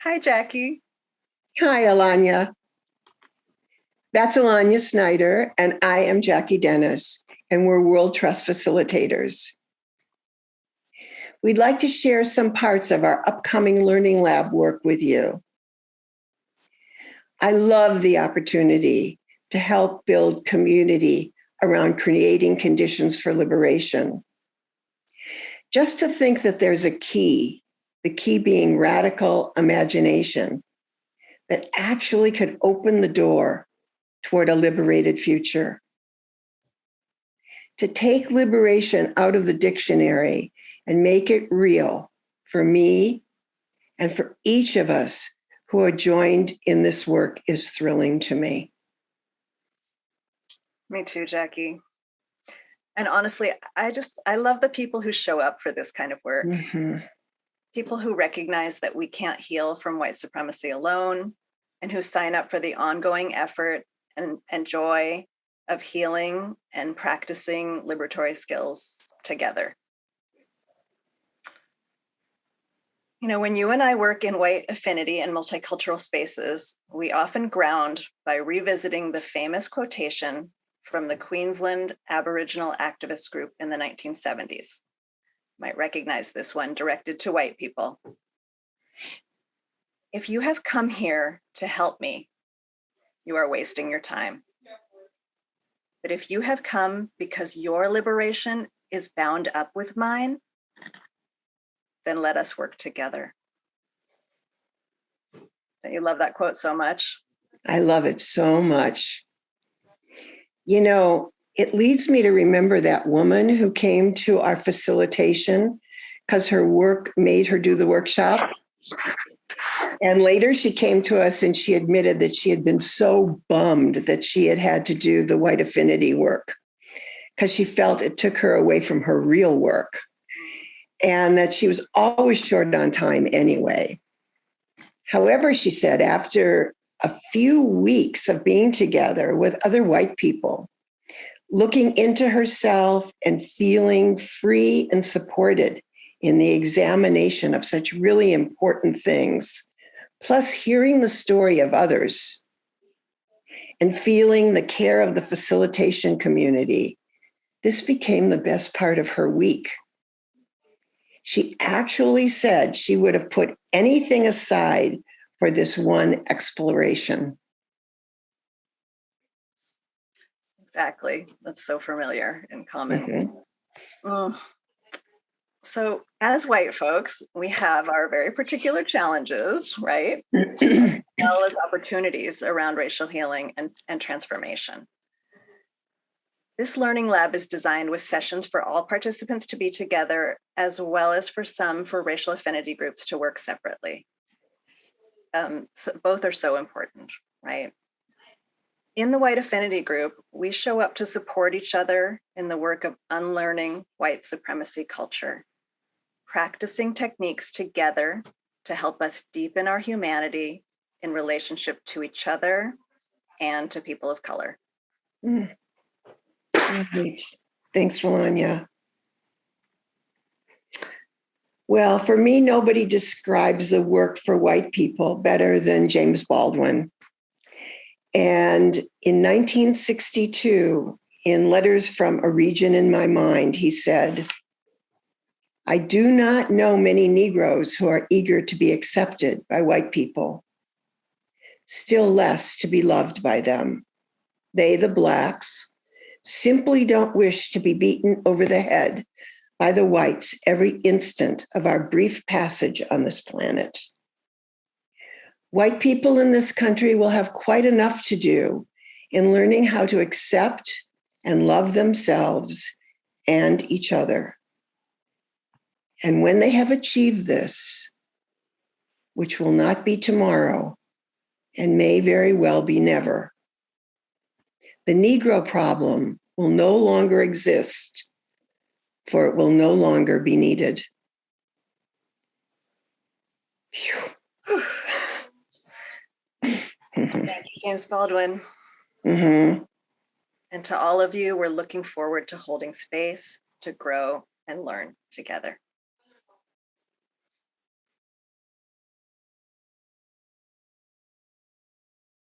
Hi, Jackie. Hi, Alanya. That's Alanya Snyder, and I am Jackie Dennis, and we're World Trust facilitators. We'd like to share some parts of our upcoming Learning Lab work with you. I love the opportunity to help build community around creating conditions for liberation. Just to think that there's a key, the key being radical imagination, that actually could open the door toward a liberated future. To take liberation out of the dictionary and make it real for me and for each of us who are joined in this work is thrilling to me. Me too, Jackie. And honestly, I love the people who show up for this kind of work. Mm-hmm. People who recognize that we can't heal from white supremacy alone, and who sign up for the ongoing effort and joy of healing and practicing liberatory skills together. You know, when you and I work in white affinity and multicultural spaces, we often ground by revisiting the famous quotation from the Queensland Aboriginal activist group in the 1970s. You might recognize this one, directed to white people. If you have come here to help me, you are wasting your time. But if you have come because your liberation is bound up with mine, then let us work together. Don't you love that quote so much? I love it so much. You know, it leads me to remember that woman who came to our facilitation because her work made her do the workshop. And later she came to us and she admitted that she had been so bummed that she had to do the white affinity work because she felt it took her away from her real work and that she was always short on time anyway. However, she said, after a few weeks of being together with other white people, looking into herself and feeling free and supported in the examination of such really important things, plus hearing the story of others and feeling the care of the facilitation community, this became the best part of her week. She actually said she would have put anything aside for this one exploration. Exactly. That's so familiar and common. Mm-hmm. Oh. So as white folks, we have our very particular challenges, right? As well as opportunities around racial healing and transformation. This learning lab is designed with sessions for all participants to be together, as well as for some for racial affinity groups to work separately. So both are so important, right? In the white affinity group, we show up to support each other in the work of unlearning white supremacy culture, practicing techniques together to help us deepen our humanity in relationship to each other and to people of color. Thanks, Melania. Well, for me, nobody describes the work for white people better than James Baldwin. And in 1962, in Letters from a Region in My Mind, he said, "I do not know many Negroes who are eager to be accepted by white people, still less to be loved by them. They, the Blacks, simply don't wish to be beaten over the head by the whites every instant of our brief passage on this planet. White people in this country will have quite enough to do in learning how to accept and love themselves and each other. And when they have achieved this, which will not be tomorrow and may very well be never, the Negro problem will no longer exist, for it will no longer be needed." Thank you, James Baldwin. Mm-hmm. And to all of you, we're looking forward to holding space to grow and learn together.